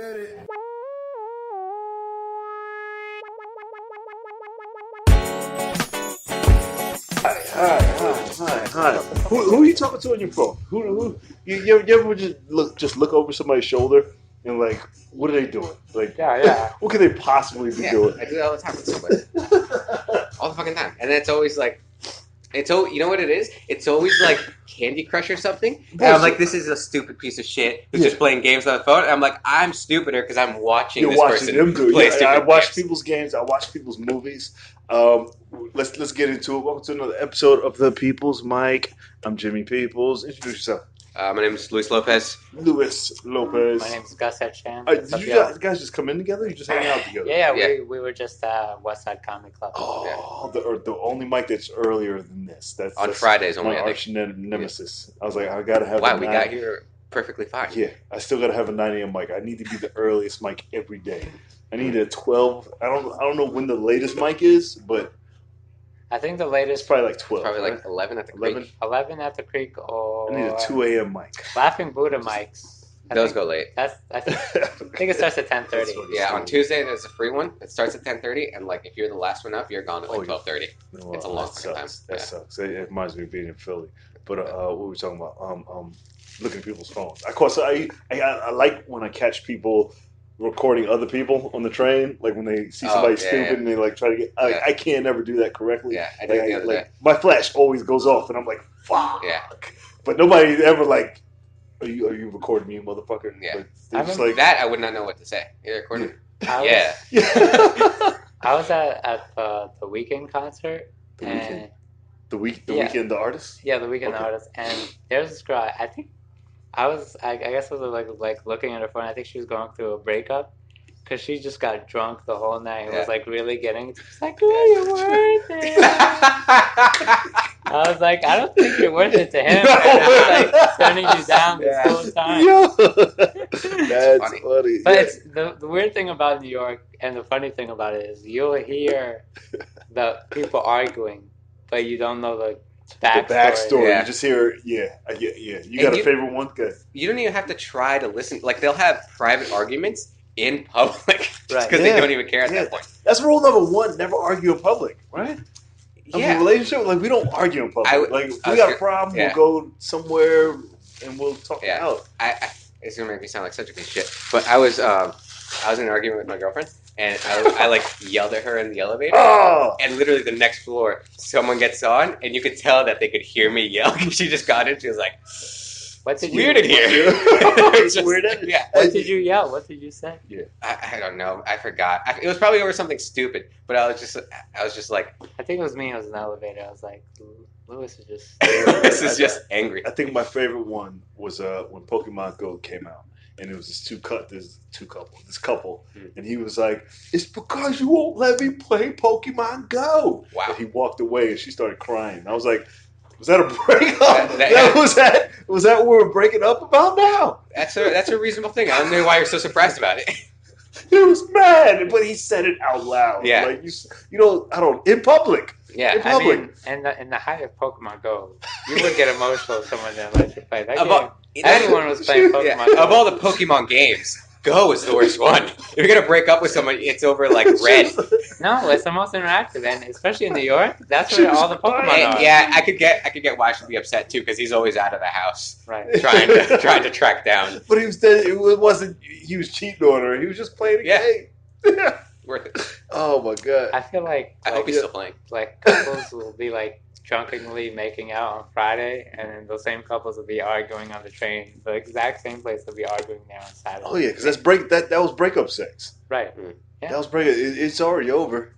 Hi. Who are you talking to on your phone? Who you ever just look over somebody's shoulder and like, what are they doing? Like, Yeah. what could they possibly be doing? I do that all the time with somebody. All the fucking time. And it's always like, you know what it is? It's always like Candy Crush or something. And I'm like, this is a stupid piece of shit who's just playing games on the phone. And I'm like, I'm stupider because I'm watching this person them do. play I watch games. people's games. I watch people's movies. Let's get into it. Welcome to another episode of The People's Mic. I'm Jimmy Peoples. Introduce yourself. My name is Luis Lopez. Luis Lopez. My name is Gus Atchan. Did you guys just come in together? Or you just hang out together? Yeah. We were just at West Side Comedy Club. Oh, the only mic that's earlier than this. That's on Fridays only. My arch nemesis. I was like, I gotta have. Wow, we got here perfectly fine. Yeah, I still gotta have a 9 a.m. mic. I need to be the earliest mic every day. I need a 12. I don't know when the latest mic is, but I think the latest it's probably like 12. Probably like 11 at the Creek. 11 at the Creek, or I need a 2 a.m. mic. Laughing Buddha mics. Those go late. I think it starts at 10:30. Yeah, on Tuesday there's a free one. It starts at 10:30, and like if you're the last one up, you're gone at like 12:30. Well, it's a long time. That sucks. It reminds me of being in Philly. But what were we talking about? Looking at people's phones. Of course, I like when I catch people recording other people on the train, like when they see somebody stupid and they like try to get. I can't never do that correctly. Yeah, I did the other day. My flash always goes off, and I'm like, "Fuck!" Yeah, but nobody ever like, "Are you recording me, motherfucker?" Yeah, like, just like that. I would not know what to say. You're recording. I was at the Weekend concert. The Weekend, the artist. Yeah, the Weekend, the artist, and there's this girl. I think. I guess I was like looking at her phone. I think she was going through a breakup because she just got drunk the whole night and was like really getting. She's like, "Oh, you're worth it." I was like, "I don't think you're worth it to him." No. I was like turning you down this whole time. That's funny. But it's the weird thing about New York, and the funny thing about it is you'll hear the people arguing, but you don't know the backstory. You just hear, yeah. You got a favorite one? Good. You don't even have to try to listen. Like they'll have private arguments in public, right? Because they don't even care at that point. That's rule number one: never argue in public, right? Yeah. In a relationship, like we don't argue in public. Like if we got a problem, we'll go somewhere and we'll talk it out. It's gonna make me sound like such a piece of shit, but I was in an argument with my girlfriend. And I like yelled at her in the elevator, and literally the next floor, someone gets on, and you could tell that they could hear me yell. She just got in. She was like, "What's weird in here?" It's weird. Yeah. What did you yell? What did you say? Yeah. I don't know. I forgot. It was probably over something stupid. But I was just like, I think it was me. I was in the elevator. I was like, Lewis is just. This is just angry. I think my favorite one was when Pokemon Go came out. And it was this couple, and he was like, "It's because you won't let me play Pokemon Go." Wow! And he walked away, and she started crying. I was like, "Was that a breakup? Was that what we're breaking up about now?" That's a reasonable thing. I don't know why you're so surprised about it. He was mad, but he said it out loud. Yeah, like in public. Yeah, in public. I mean, in the height of Pokemon Go, you would get emotional if someone didn't let you play that game. Everyone was playing Pokemon Go. Of all the Pokemon games, Go is the worst one. If you're gonna break up with someone, it's over like red. No, it's the most interactive, and especially in New York, that's where all the Pokemon are. Yeah, I could get why she'd be upset too, because he's always out of the house, right? Trying to track down. But it wasn't. He was cheating on her. He was just playing a game. Worth it. Oh my god! I feel like I hope he's still playing. Like couples will be like drunkenly making out on Friday, and then those same couples will be arguing on the train. The exact same place they'll be arguing there on Saturday. Oh yeah, because that was breakup sex. Right. Yeah. That was breakup. It's already over.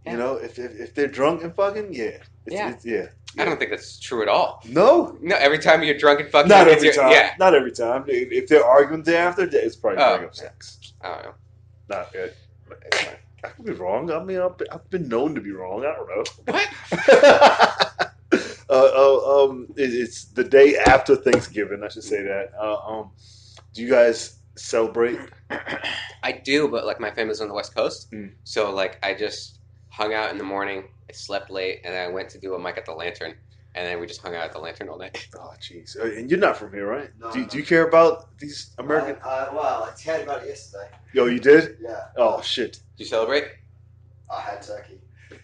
Yeah. You know, if they're drunk and fucking, I don't think that's true at all. No. Every time you're drunk and fucking, not every time. Yeah. Not every time. If they're arguing day after day, it's probably breakup sex. I don't know. Not good. I could be wrong. I mean, I've been known to be wrong. I don't know. What? It's the day after Thanksgiving. I should say that. Do you guys celebrate? I do, but like my family's on the West Coast, so like I just hung out in the morning. I slept late, and then I went to do a mic at the Lantern. and then we just hung out at the Lantern all night. Oh, jeez. And you're not from here, right? No, Do you care about these American? Well, I cared about it yesterday. Yo, you did? Yeah. Oh, shit. Did you celebrate? I had turkey.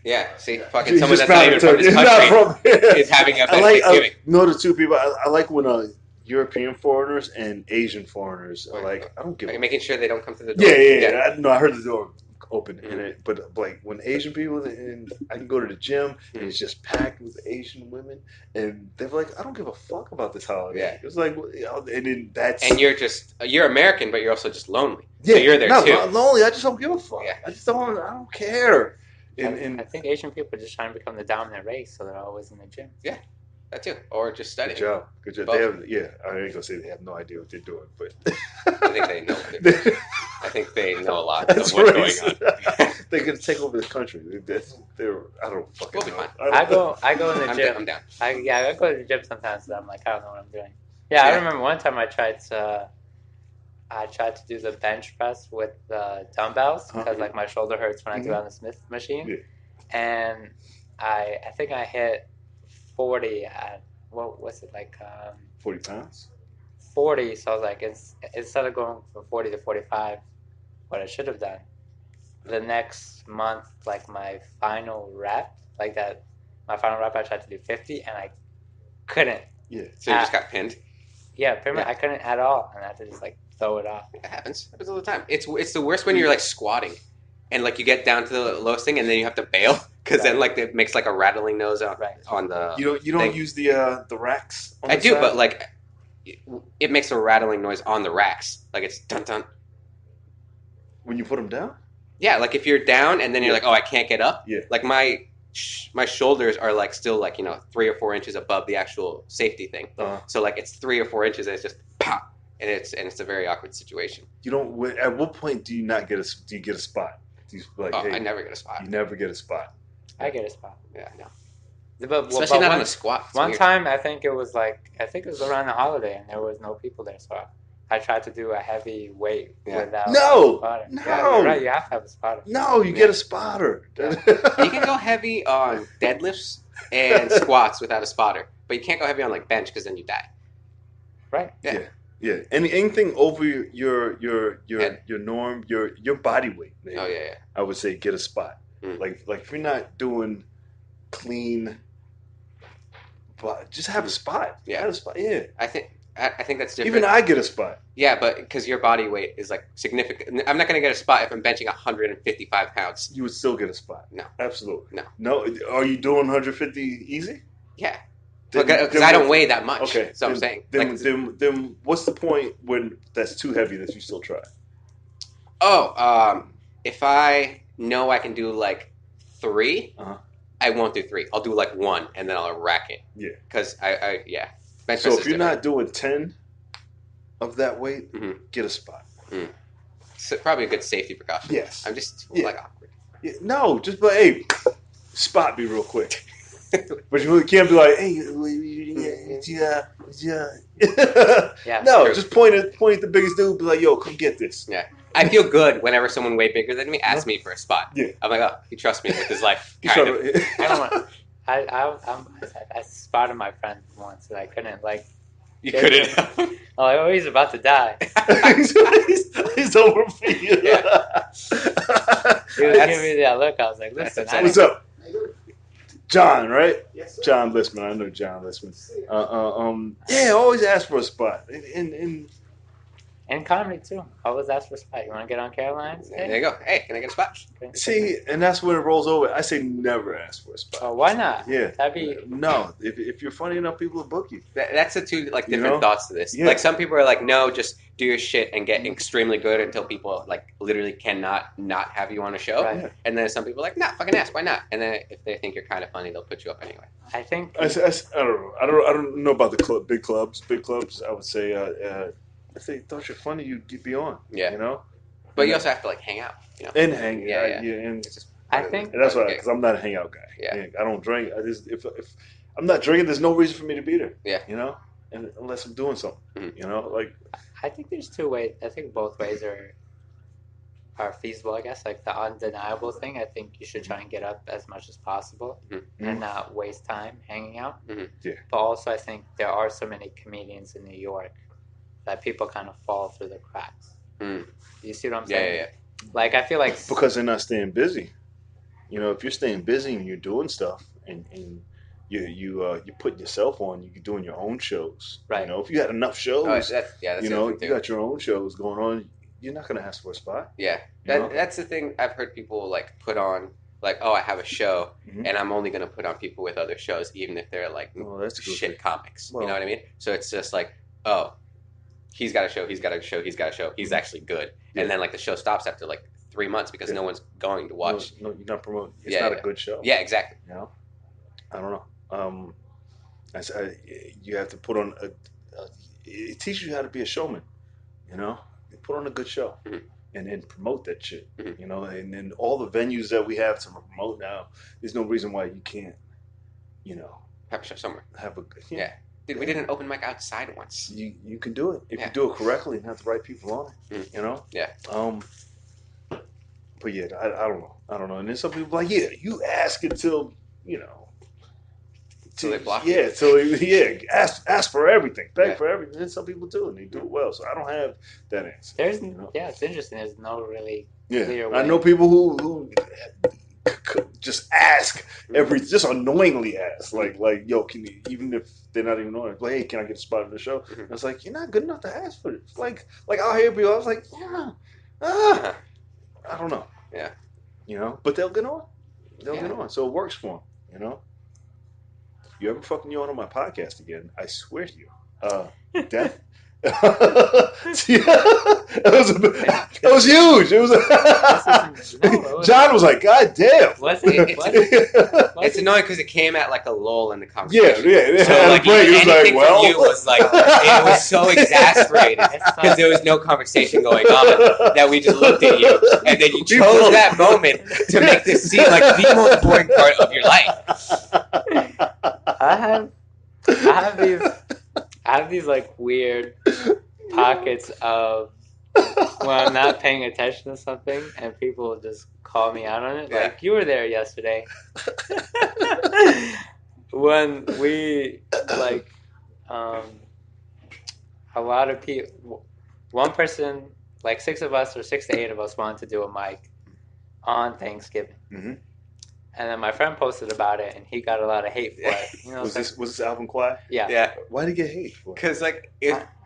Yeah, see, Yeah. fucking You someone just that's not even from found this it. You're not country from here. is having a I better like Thanksgiving. no the two people. I like when European foreigners and Asian foreigners are like, I don't give. Are you a making sure they don't come through the door? Yeah. I heard the door open in Mhm. it, but like when Asian people and I can go to the gym and it's just packed with Asian women, and they're like, I don't give a fuck about this holiday. Yeah. It's like, and then that's And you're American, but you're also just lonely. So you're there not too. lonely. I just don't give a fuck. Yeah. I don't care. And I think Asian people are just trying to become the dominant race, so they're always in the gym. That too, or just studying. Good job. Both. They have, I ain't gonna say they have no idea what they're doing, but I think they know what they're doing. I think they know a lot of That's what's racist. going on. They're gonna take over the country. They're I don't fucking We'll be know. fine. I go in the gym. I'm down. I go to the gym sometimes. So I'm like, I don't know what I'm doing. Yeah, I remember one time I tried to do the bench press with the dumbbells because like my shoulder hurts when I do it on the Smith machine, and I think I hit 40 at what was it like 40 pounds. 40. So I was like, instead of going from 40 to 45, what I should have done the next month, like my final rep, I tried to do 50 and I couldn't. Yeah. So you just got pinned. Yeah, pretty much. I couldn't at all, and I had to just like throw it off. It happens all the time. It's the worst when you're like squatting, and like you get down to the lowest thing, and then you have to bail because then like it makes like a rattling noise on the. You don't use the racks. On I the do, side? but like it makes a rattling noise on the racks, like it's dun dun. When you put them down. Yeah, like if you're down and then you're like, oh, I can't get up. Yeah. Like my shoulders are like still like 3 or 4 inches above the actual safety thing. So like it's 3 or 4 inches and it's just pop, and it's a very awkward situation. You don't. At what point do you not get a? Do you get a spot? Do you like? Oh, hey, I never get a spot. You never get a spot. I get a spot. Yeah, no. Especially not on the squat. It's one weird. time, I think it was around the holiday, and there was no people there, so I tried to do a heavy weight without a spotter. No. Yeah, you're right. You have to have a spotter. No, you get a spotter. You can go heavy on deadlifts and squats without a spotter, but you can't go heavy on like bench because then you die. Right. Yeah. Anything over your norm, your body weight. Maybe, Oh yeah. I would say get a spot. Mm. Like if you're not doing clean, but just have a spot. Yeah. Have a spot. Yeah. I think that's different. Even I get a spot. Yeah, but because your body weight is like significant. I'm not going to get a spot if I'm benching 155 pounds. You would still get a spot. No. Absolutely. No. Are you doing 150 easy? Yeah. Because I don't weigh that much. Okay. That's what I'm saying. Then what's the point when that's too heavy that you still try? If I know I can do like 3, I won't do 3. I'll do like 1 and then I'll rack it. Yeah. Because I bench So press if is you're not doing 10 of that weight, get a spot. it's probably a good safety precaution. Yes. I'm just like awkward. Yeah, no, just but hey, spot me real quick. But you can't be like, hey, Yeah. No, True. just point at the biggest dude. Be like, yo, come get this. Yeah. I feel good whenever someone way bigger than me asks me for a spot. Yeah. I'm like, oh, he trusts me with his life. You Kind try of. to- I don't want. I spotted my friend once, and I couldn't like. You couldn't. Oh, he's about to die. he's over for you. Yeah. He was giving me that look. I was like, listen, That's I What's didn't- up, John? Right? Yes, sir. John Listman. I know John Listman. Yeah, always ask for a spot. And comedy too. I always ask for a spot. You want to get on Caroline's? There you go. Hey, can I get a spot? See, and that's when it rolls over. I say never ask for a spot. Oh, why not? Yeah. That'd be. No, if you're funny enough, people will book you. That's the two like You different know? thoughts to this. Yeah. Like some people are like, no, just do your shit and get extremely good until people like literally cannot not have you on a show. Right. Yeah. And then some people are like, nah, fucking ask, why not? And then if they think you're kind of funny, they'll put you up anyway. I think. I don't know. I don't know about the big clubs. Big clubs, I would say. If they thought you're funny, you'd be on. Yeah. You know. But you also have to like hang out. You know. And hang. Yeah, and It's just I think. and that's why, Okay. because I'm not a hangout guy. Yeah. I don't drink. I just if I'm not drinking, there's no reason for me to be there. Yeah. You know, and unless I'm doing something. Mhm. You know, like I think there's 2 ways. I think both ways are are feasible, I guess. Like the undeniable thing, I think you should try and get up as much as possible and not waste time hanging out. Yeah. But also, I think there are so many comedians in New York that people kind of fall through the cracks. You see what I'm saying? Yeah. Like, I feel like Because they're not staying busy. You know, if you're staying busy and you're doing stuff and you're putting yourself on, you're doing your own shows. Right. You know, if you had enough shows, that's you the know, other you thing too. got your own shows going on. You're not gonna ask for a spot. Yeah, You know? that's the thing I've heard people like put on. Like, oh, I have a show, Mhm. and I'm only going to put on people with other shows, even if they're like That's a good shit thing. comics. Well- You know what I mean? So it's just like, oh, he's got a show, he's got a show, he's got a show. He's actually good. Yeah. And then like the show stops after like 3 months because no one's going to watch. No, you're not promoting. It's Yeah, not yeah. a good show. Yeah, exactly. You know, I don't know. You have to put on it teaches you how to be a showman. You know, you put on a good show and then promote that shit. You know, and then all the venues that we have to promote now, there's no reason why you can't. You know, Have a show somewhere. have a Yeah. Dude, we did an open mic outside once. You can do it if you do it correctly and have the right people on it. You know. Yeah. But yeah, I don't know. I don't know. And then some people are like, yeah, you ask until you know. So they block you. Yeah, so ask for everything, beg for everything. And some people do, and they do it well. So I don't have that answer. there's you know? it's interesting. There's no really Yeah, clear way. I know people who just ask just annoyingly ask, like yo, can you, even if they're not even on it, like, hey, can I get a spot in the show? And it's like, you're not good enough to ask for this. Like I'll hear people, I was like, I don't know. Yeah. You know, but they'll get on. They'll get on. So it works for them. You know. You ever fucking on my podcast again? I swear to you, death. That was huge. It was. John was like, "God damn!" It's annoying because it came at like a lull in the conversation. Yeah. So like anything from you was like it was so exasperated because there was no conversation going on that we just looked at you and then you chose that moment to make this seem like the most boring part of your life. I have these like weird pockets of when I'm not paying attention to something and people will just call me out on it. Yeah. Like, you were there yesterday. When we like a lot of people, one person, like 6 of us or 6 to 8 of us wanted to do a mic on Thanksgiving. And then my friend posted about it, and he got a lot of hate for it. You know, was this album quiet? Yeah. Why did he get hate? Because like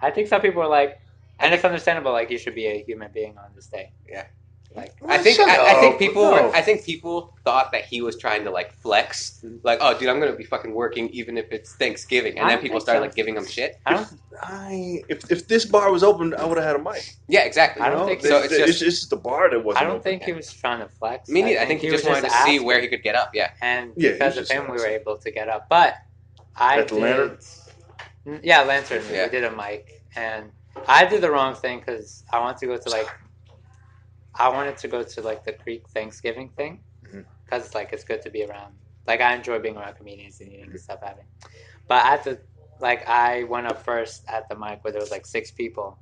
I think some people are like, and it's understandable. Like, you should be a human being on this day. Yeah. Like, I think people thought that he was trying to like flex, like, oh, dude, I'm gonna be fucking working even if it's Thanksgiving, and then people started like giving him shit. If this bar was open, I would have had a mic. Yeah, exactly. I don't think so. It's just the bar that wasn't. I don't open. think he was trying to flex. Me neither. I think he just wanted to see where he could get up. Yeah. And Yeah, because he of just him, we were asked. able to get up. But I At the Lantern? Yeah, Lantern. Yeah. We did a mic, and I did the wrong thing because I wanted to go to like the Creek Thanksgiving thing because like it's good to be around. Like, I enjoy being around comedians and eating and stuff having. But I went up first at the mic where there was like 6 people,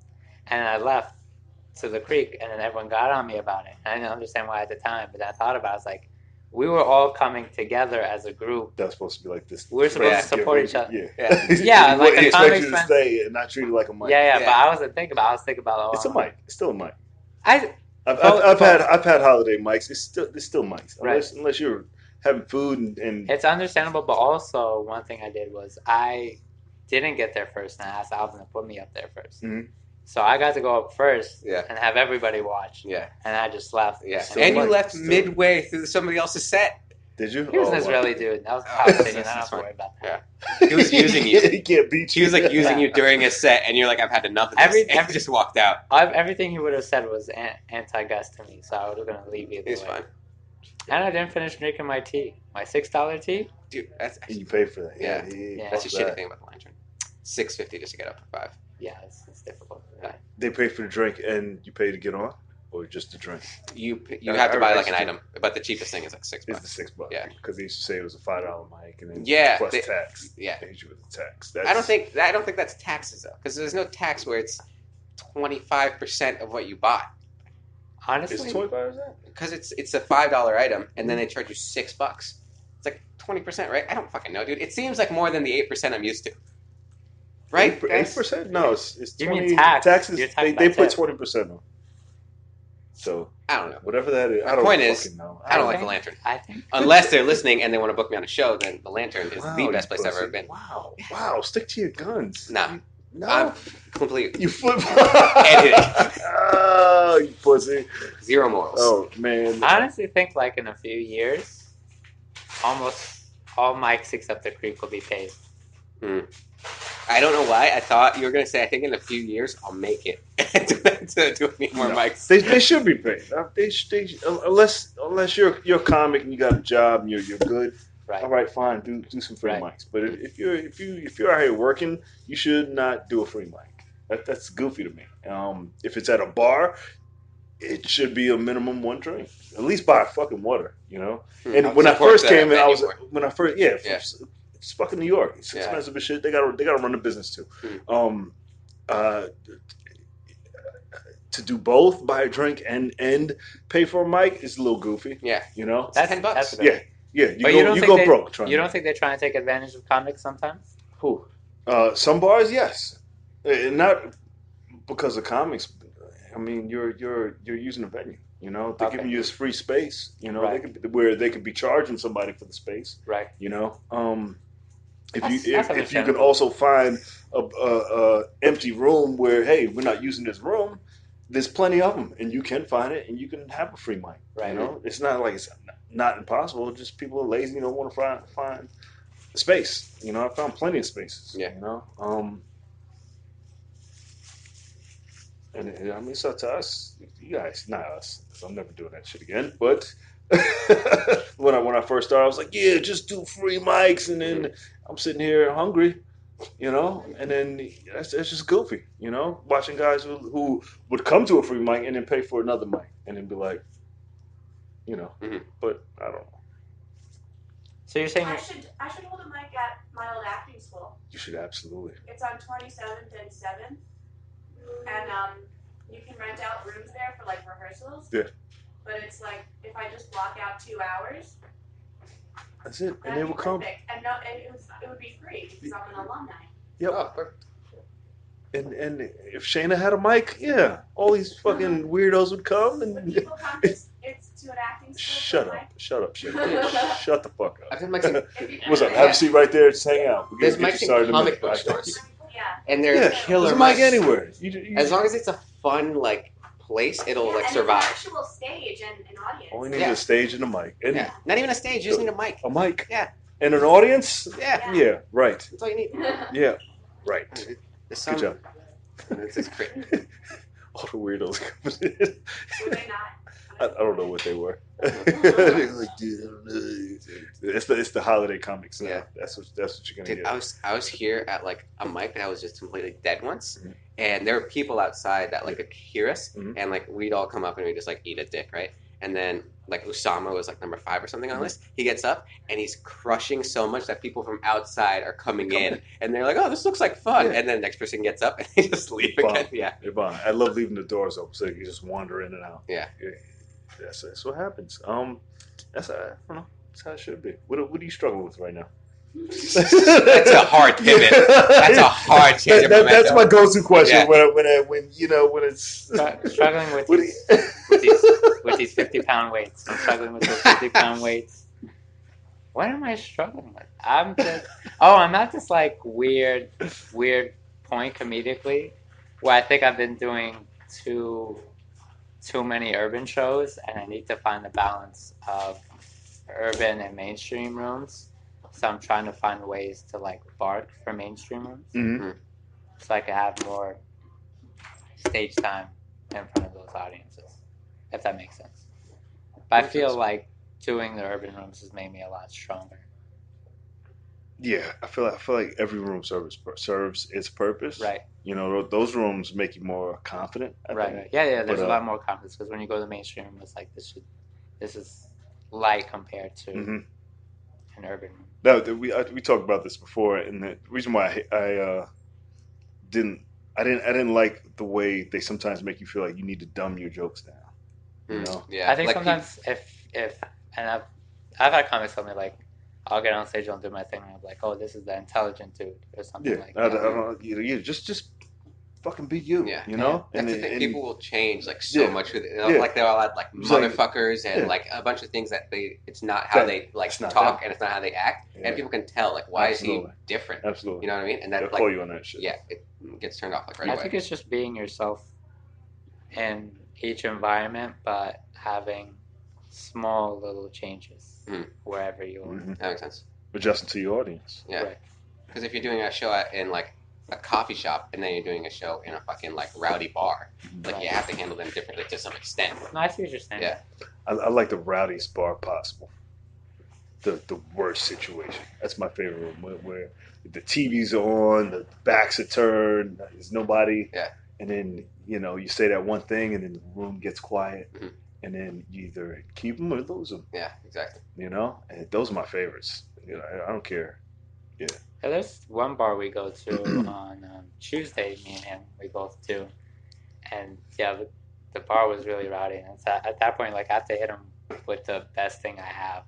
and I left to the Creek, and then everyone got on me about it. And I didn't understand why at the time, but I thought about it. I was like, we were all coming together as a group. That's supposed to be like this. We're supposed to support each other. Yeah. Yeah, like he a expects comics you to friend. stay and not treat it like a mic. Yeah, but I wasn't thinking about. I was thinking about. It's a mic. It's still a mic. I've I've had holiday mics. It's still mics. Right. Unless you're having food and It's understandable, but also one thing I did was I didn't get there first, and I asked Alvin to put me up there 1st. So I got to go up first and have everybody watch. Yeah. And I just left. Yeah. Still And you mic. left Still. midway through somebody else's set. Did you? He was an Israeli dude. That was a opinion. I don't have to worry about that. He was using you. He can't beat He you. was like using you during his set, and you're like, I've had enough of this. And he just walked out. Everything he would have said was anti-Guest to me, so I was going to leave either It's way. fine. And I didn't finish drinking my tea. My $6 tea. Dude, that's And you pay for that. Yeah. Yeah. that's the shitty thing about the lantern. $6.50 just to get up for $5. Yeah, it's difficult. They pay for the drink and you pay to get on, or just the drink. You have to buy like an item, but the cheapest thing is like $6. It's the $6. Yeah. because they used to say it was a $5 mic and then plus tax. Yeah. They hit you with the tax. I don't think that's taxes though, because there's no tax where it's 25% of what you bought. Honestly, Is 25%? Because it's a $5 item, and then they charge you $6. It's like 20%, right? I don't fucking know, dude. It seems like more than the 8% I'm used to. Right? 8%? No, it's you 20. mean tax? Taxes. You're talking They about put tax. 20% on. So I don't know. whatever that is, My I don't point fucking is, know. I don't like the lantern. I think Unless they're listening and they want to book me on a show, then the lantern is the you best place I've pussy. ever been. Wow, stick to your guns. Nah. No. I'm completely You flip. Editing. Oh, you pussy. zero morals. Oh, man. I honestly think like in a few years, almost all mics except the creek will be paid. I don't know why. I thought you were going to say, I think in a few years, I'll make it to do any more mics. They should be paid. Unless you're a comic and you got a job and you're good. Right. All right, fine. Do some free mics. But if you're out here working, you should not do a free mic. That's goofy to me. If it's at a bar, it should be a minimum one drink. At least buy fucking water, you know. And when I first came in, it's fucking New York. It's expensive as shit. They gotta run the business too. To do both, buy a drink and pay for a mic is a little goofy. Yeah, you know, that's $10. That's yeah. You don't go broke. You don't think they're trying to take advantage of comics sometimes? Who? Some bars, yes, not because of comics. I mean, you're using a venue. You know, they're giving you this free space. You know, they could be charging somebody for the space. Right. You know, if That's you can also find a empty room where, hey, we're not using this room, there's plenty of them, and you can find it, and you can have a free mic. Right. You know, it's not like it's not impossible. Just people are lazy, you don't want to find space. You know, I found plenty of spaces. Yeah. You know, and I mean, it's up to us, you guys, not us. 'Cause I'm never doing that shit again. But when I first started, I was like, yeah, just do free mics, and then I'm sitting here hungry, you know, and then that's just goofy, you know, watching guys who would come to a free mic and then pay for another mic and then be like, you know, but I don't know. So you're saying I should hold a mic at my old acting school. You should absolutely. It's on 27th and 7th, and you can rent out rooms there for like rehearsals. Yeah. But it's like if I just block out 2 hours. That's it, and they will come. And it would be free because I'm an alumni. Yep. Oh, perfect. And if Shayna had a mic, yeah, all these fucking weirdos would come and. But people come it's to an acting school. Shut up, Shayna. Shut the fuck up. I've had mics What's up? Have a seat right there. Just hang out. There's mics in comic book stores. Yeah. And they're killer. There's a mic anywhere. As long as it's a fun place, it'll survive. An actual stage and an audience. All you need is a stage and a mic. And Not even a stage, you just need a mic. A mic. Yeah. And an audience. Yeah. Yeah. Right. That's all you need. Yeah. Right. Good job. It's great. All the weirdos coming in. Were they not? I don't know what they were. It's the holiday comics. Yeah, that's what you're gonna get. I was here at like a mic that was just completely dead once, and there were people outside that could hear us, and like we'd all come up and we just like eat a dick, right? And then like Usama was like number 5 or something on the list. He gets up and he's crushing so much that people from outside are coming in, and they're like, "Oh, this looks like fun." And then the next person gets up and they just leave again. Yeah, they're bomb. I love leaving the doors open so you can just wander in and out. Yeah. That's what happens. That's how it should be. What are you struggling with right now? That's a hard pivot. That's a hard change. That's my go-to question when it's struggling with these 50-pound weights. I'm struggling with those 50-pound weights. What am I struggling with? I'm at this like weird point comedically where I think I've been doing too many urban shows, and I need to find the balance of urban and mainstream rooms. So I'm trying to find ways to like bark for mainstream rooms, so I can have more stage time in front of those audiences, if that makes sense. But I feel like doing the urban rooms has made me a lot stronger. Yeah, I feel like every room serves its purpose. Right. You know, those rooms make you more confident. Right. Yeah. There's a lot more confidence because when you go to the mainstream room, it's like this is light compared to an urban room. No, we talked about this before, and the reason why I didn't like the way they sometimes make you feel like you need to dumb your jokes down. You know? Yeah, I think like sometimes if and I've had comics tell me like I'll get on stage, I'll do my thing, and I'm like, oh, this is the intelligent dude or something like I that. don't, you just fucking be you. Yeah. You know? That's the thing. People will change like so Yeah. much with it. Yeah. Like they'll add like It's like- motherfuckers and yeah. like a bunch of things that it's not how That- they like it's not talk them. and it's not how they act. Yeah. And people can tell like why Absolutely. is he different? Absolutely. You know what I mean? And They'll that call like you on that shit. yeah, it gets turned off like right I away. think it's just being yourself in each environment, but having small little changes wherever you are. Mm-hmm. That makes sense. Adjusting to your audience. Yeah. Right. Because if you're doing a show in like a coffee shop and then you're doing a show in a fucking like rowdy bar, like Right. you have to handle them differently to some extent. No, I see what you're saying. Yeah. I like the rowdiest bar possible. The worst situation. That's my favorite room where the TV's on, the backs are turned, there's nobody. Yeah. And then, you say that one thing and then the room gets quiet. Mhm. And then you either keep them or lose them. Yeah, exactly. And those are my favorites. I don't care. Yeah, there's one bar we go to on Tuesday, me and him, we both do. And yeah, the bar was really rowdy. And it's at that point, like, I have to hit him with the best thing I have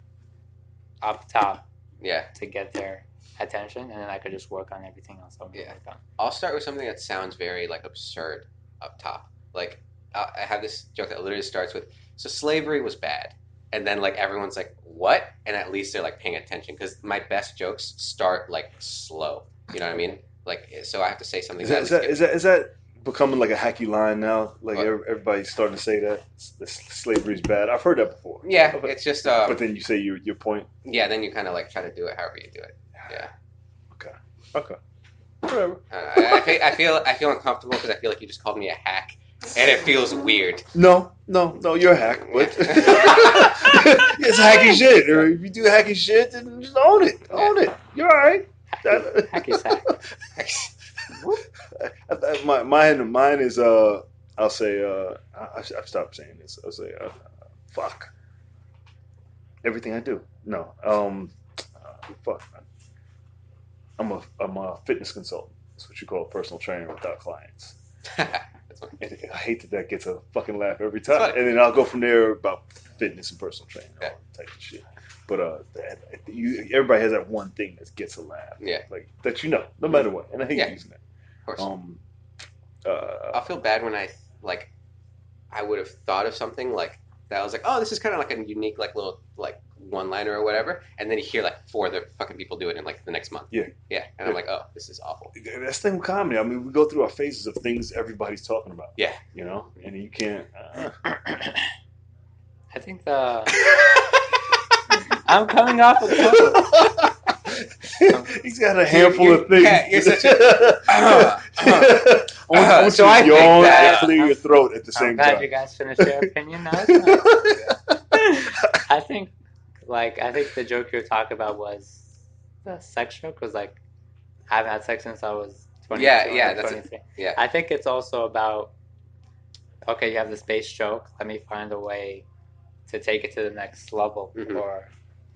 up top Yeah. to get their attention. And then I could just work on everything else I'm going to work on. I'll start with something that sounds very like absurd up top. Like I have this joke that literally starts with, "So slavery was bad," and then like everyone's like, "What?" And at least they're like paying attention because my best jokes start like slow. You know what I mean? Like so I have to say something. Is that becoming like a hacky line now? Like What? everybody's starting to say that slavery's bad. I've heard that before. Yeah, it's just. But then you say your point. Yeah, then you kind of like try to do it however you do it. Yeah. Okay. Whatever. I feel uncomfortable because I feel like you just called me a hack, and it feels weird. No, you're a hack. But it's hacky shit. Or if you do hacky shit, then just own it. Own it. You're all right. Hacky's hack. Mine is I'll say I've stopped saying this. I'll say fuck everything I do. No, fuck. I'm a fitness consultant. That's what you call a personal trainer without clients. That's funny. And I hate that gets a fucking laugh every time. And then I'll go from there about fitness and personal training, all that type of shit. But everybody has that one thing that gets a laugh. Yeah. Like that no matter what. And I hate using that. Of course. I'll feel bad when I would have thought of something like that. I was like, oh, this is kind of like a unique like little like one-liner or whatever, and then you hear like 4 other fucking people do it in like the next month. Yeah, and I'm like, oh, this is awful. That's the thing with comedy. I mean, we go through our phases of things everybody's talking about. Yeah, and you can't. I think I'm coming off a couple. He's got a handful of things. Yeah, you're such a. I want you to yawn and clear your throat at the same time. I'm glad you guys finished your opinion. Now. I think the joke you were talking about was the sex joke. Was like, I haven't had sex since I was 22. Yeah, that's 23. Yeah. I think it's also about, okay, you have this base joke. Let me find a way to take it to the next level or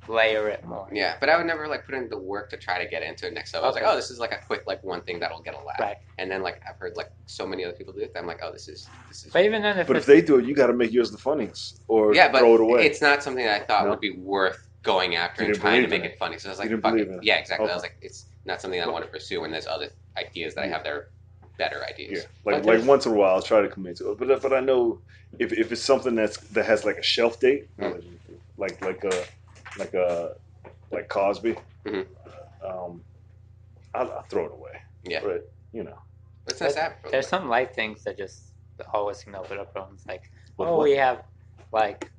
layer it more. Yeah, but I would never like put in the work to try to get into it next level. I was like, oh, this is like a quick like one thing that'll get a laugh. Right. And then like I've heard like so many other people do it. I'm like, oh, this is. But even then, if they do it, you got to make yours the funniest or throw it away. It's not something that I thought would be worth going after and trying to make it funny. So I was like, fuck it. Yeah, exactly. Okay. I was like, it's not something I want to pursue. And there's other ideas that I have that are better ideas. Yeah, like once in a while, I'll try to commit to it. But I know if it's something that has like a shelf date, like Cosby, I'll throw it away. Yeah, but it's nice to have. There's some light things that just always seem to open up problems. Like, we have like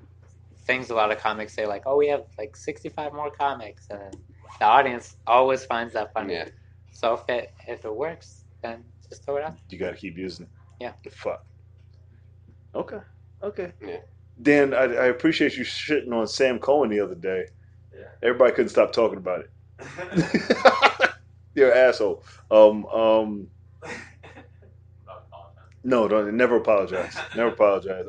things. A lot of comics say like, we have like 65 more comics, and the audience always finds that funny. Yeah. So if it works, then just throw it out. You got to keep using it. Yeah. Fuck. Okay. Yeah. Dan, I appreciate you shitting on Sam Cohen the other day. Yeah. Everybody couldn't stop talking about it. You're an asshole. No, don't never apologize. Never apologize.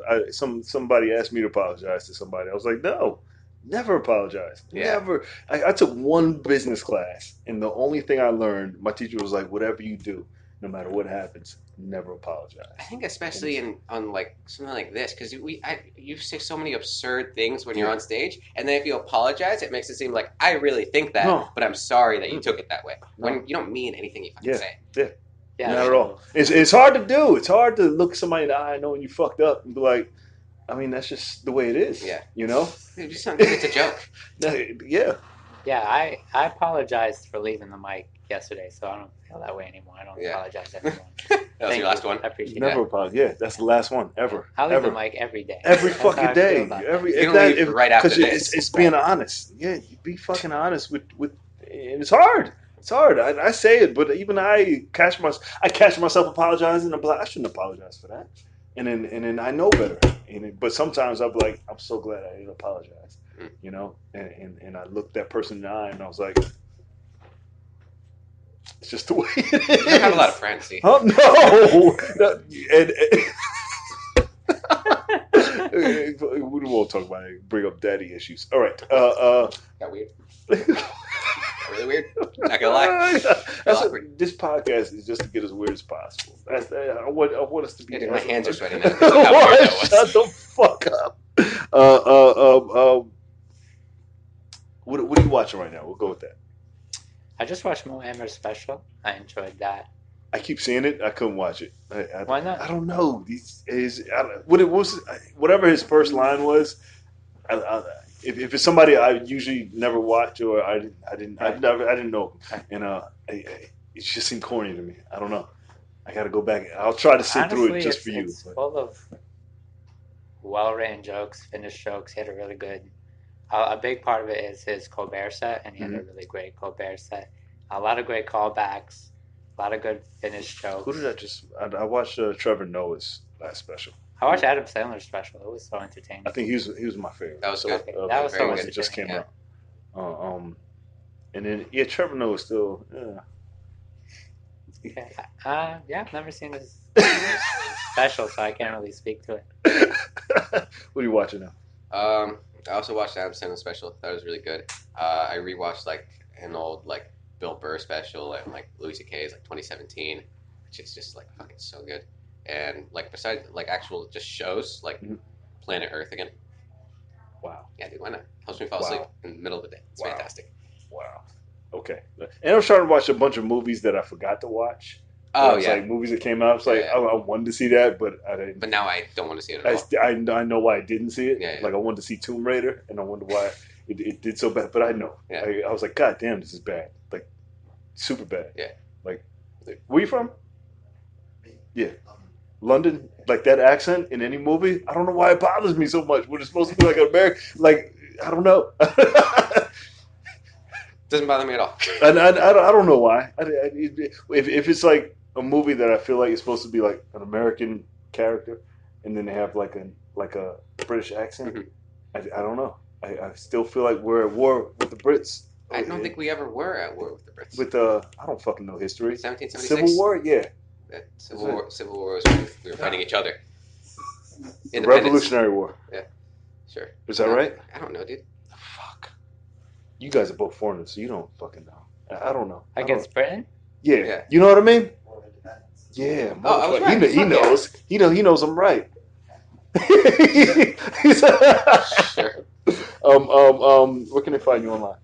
Somebody asked me to apologize to somebody. I was like, no, never apologize. Yeah. Never. I took one business class, and the only thing I learned, my teacher was like, whatever you do, no matter what happens, never apologize. I think especially on like something like this, because you say so many absurd things when you're on stage, and then if you apologize, it makes it seem like I really think that, but I'm sorry that you took it that way. When you don't mean anything you fucking say. Yeah, not at all. It's hard to do. It's hard to look somebody in the eye knowing you fucked up and be like, I mean, that's just the way it is. Yeah. You know? It's a joke. Yeah. Yeah, I apologized for leaving the mic yesterday, so I don't feel that way anymore. I don't apologize to anyone. That was your last one? I appreciate Never it. apologize. Yeah, that's the last one ever. I leave the mic every day. Every That's how fucking I feel day. about Every that. You can leave right after because this. it's being honest. Yeah, be fucking honest with and it's hard. It's hard. I say it, but even I catch myself apologizing. I'm like, I shouldn't apologize for that. And then I know better. But sometimes I'm like, I'm so glad I didn't apologize. You know? And I looked that person in the eye and I was like, it's just the way it is. You don't have a lot of friends, see? Oh, no. We won't talk about it. Bring up daddy issues. All right. Got weird. Really weird. Not gonna lie. This podcast is just to get as weird as possible. I want us to be. My hands are sweating now. Look how weird that was. Shut the fuck up. What are you watching right now? We'll go with that. I just watched Mo Hammer's special. I enjoyed that. I keep seeing it. I couldn't watch it. Why not? I don't know. What it was, whatever his first line was. If it's somebody I usually never watch or I didn't know, and it just seemed corny to me. I don't know. I got to go back. I'll try to sit through it just for you. It's full of well-written jokes, finished jokes. He had a really good. A big part of it is his Colbert set, and he had a really great Colbert set. A lot of great callbacks, a lot of good finished jokes. Who did I watched Trevor Noah's last special. I watched Adam Sandler's special. It was so entertaining. I think he was my favorite. That was good. That was so once entertaining. it just came out. And then Trevor Noah still. Okay. I've never seen his special, so I can't really speak to it. What are you watching now? I also watched Adam Sandler special. That was really good. I rewatched like an old like Bill Burr special and like Louis C.K.'s like 2017, which is just like fucking so good. And like besides like actual just shows like Planet Earth again. Wow. Yeah, dude, why not? Helps me fall asleep in the middle of the day. It's fantastic. Wow. Okay. And I was trying to watch a bunch of movies that I forgot to watch. Oh, it's like movies that came out. It's like I wanted to see that, but I didn't. But now I don't want to see it at all. I know why I didn't see it. Yeah. Like I wanted to see Tomb Raider, and I wonder why it did so bad. But I know. Yeah. I was like, God damn, this is bad. Like super bad. Yeah. Like, where you from? Yeah. London, like that accent in any movie, I don't know why it bothers me so much. When it's supposed to be like an American, like I don't know. Doesn't bother me at all. And I don't know why. If it's like a movie that I feel like it's supposed to be like an American character, and then they have like a British accent, I don't know. I still feel like we're at war with the Brits. I don't think we ever were at war with the Brits. With I don't fucking know history. 1776. Civil War, yeah. Civil War was when we were fighting each other. The Revolutionary War. Yeah, sure. Is that right? I don't know, dude. Fuck. You guys are both foreigners, so you don't fucking know. I don't know. Against Britain? Yeah. You know what I mean? Yeah. I was right. He knows. Yeah. He knows I'm right. Sure. Where can they find you online?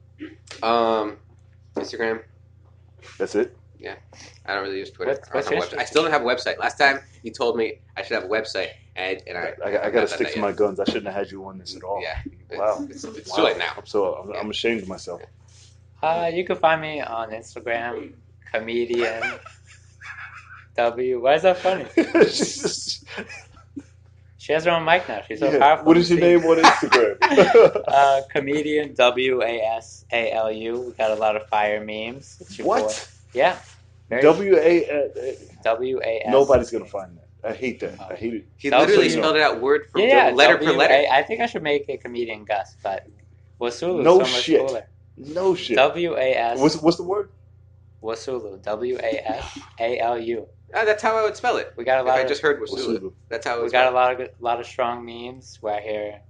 Instagram. That's it? Yeah. I don't really use Twitter. What's I still don't have a website. Last time you told me I should have a website, and I got to stick to my guns. I shouldn't have had you on this at all. Yeah. Wow. It's too late now. I'm ashamed of myself. You can find me on Instagram, comedian W. Why is that funny? She has her own mic now. She's so powerful. What is your name on Instagram? Comedian WASALU. We got a lot of fire memes. What? Boy. Yeah. WAS. Nobody's gonna find that. I hate that. I hate it. He literally spelled it out word for letter per letter. I think I should make a comedian Gus, but Wasulu no is so much shit. cooler. No shit. WAS. What's the word? Wasulu. WASALU. That's how I would spell it. We got a lot. I just heard Wasulu. That's how it was. We got a lot of strong memes. Where I hear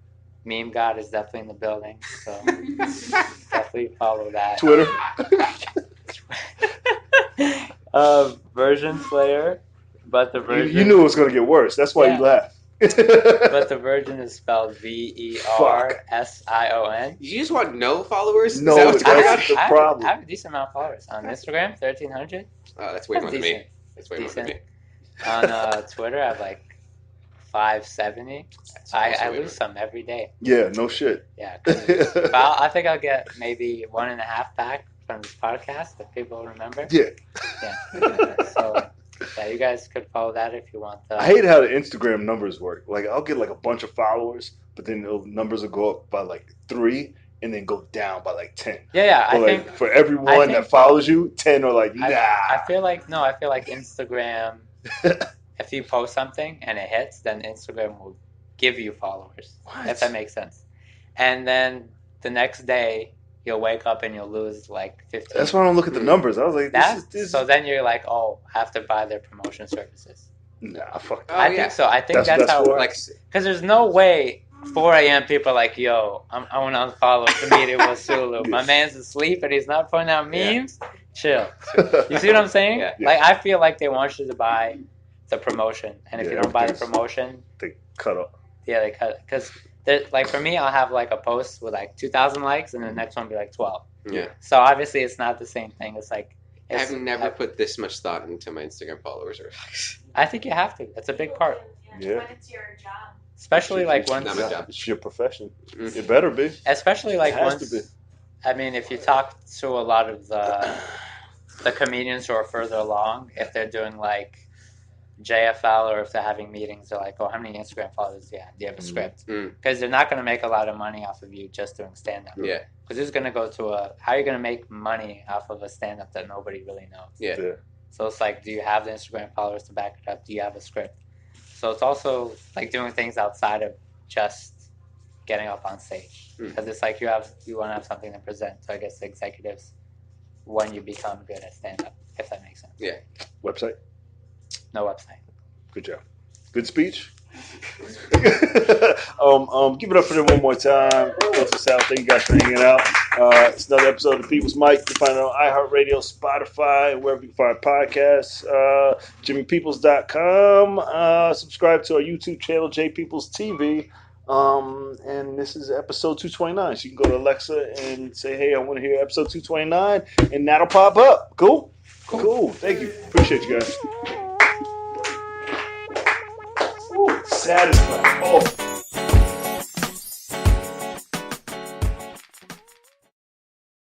meme god is definitely in the building, so definitely follow that. Twitter. Version Slayer, But the version, You knew it was going to get worse. That's why you laughed. But the version is spelled Version. You just want no followers? No, Is that what's going on? that's the problem. I have a decent amount of followers on Instagram, 1,300. Oh, that's way more than me. That's way more than me. On Twitter, I have like 570. I lose some every day. Yeah, no shit. Yeah, but I think I'll get maybe 1.5 back from this podcast if people remember. Yeah. So yeah, you guys could follow that if you want. I hate how the Instagram numbers work. Like, I'll get like a bunch of followers, but then the numbers will go up by like 3 and then go down by like 10. Yeah. But I think for everyone that follows you, 10 are like, nah. I feel like Instagram. If you post something and it hits, then Instagram will give you followers. What? If that makes sense. And then the next day, you'll wake up and you'll lose like 15. That's why I don't look at the numbers. I was like, this. So then you're like, oh, I have to buy their promotion services. Nah, fuck that. I think so. I think that's how it works. Because there's no way 4 a.m. people are like, yo, I want to unfollow the meeting with Sulu. My man's asleep and he's not putting out memes. Yeah. Chill. You see what I'm saying? Yeah. Like, I feel like they want you to buy the promotion, and if you don't buy the promotion, they cut off. Yeah, they cut. Because like for me, I'll have like a post with like 2,000 likes, and the next one will be like 12. Yeah. So obviously, it's not the same thing. It's like I've never put this much thought into my Instagram followers or likes. I think you have to. That's a big part. Yeah. When it's your job. Especially like once it's your profession. Mm-hmm. It better be. Especially like it has once. To be. I mean, if you talk to a lot of the comedians who are further along, if they're doing like JFL or if they're having meetings, they're like, oh, how many Instagram followers do you have? Do you have a script? Because they're not going to make a lot of money off of you just doing stand-up. Yeah. Because it's going to go to how are you going to make money off of a stand-up that nobody really knows? Yeah. So it's like, do you have the Instagram followers to back it up? Do you have a script? So it's also like doing things outside of just getting up on stage. Because it's like you want to have something to present to, I guess, the executives when you become good at stand-up, if that makes sense. Yeah. Website? No website. Good job. Good speech. Give it up for them one more time. Close us out. Thank you guys for hanging out. It's another episode of The People's Mic. You can find it on iHeartRadio, Spotify, and wherever you can find podcasts. JimmyPeoples.com. Subscribe to our YouTube channel, JPeoples TV. And this is episode 229. So you can go to Alexa and say, hey, I want to hear episode 229, and that'll pop up. Cool? Cool. Thank you. Appreciate you guys. Satisfied. Oh.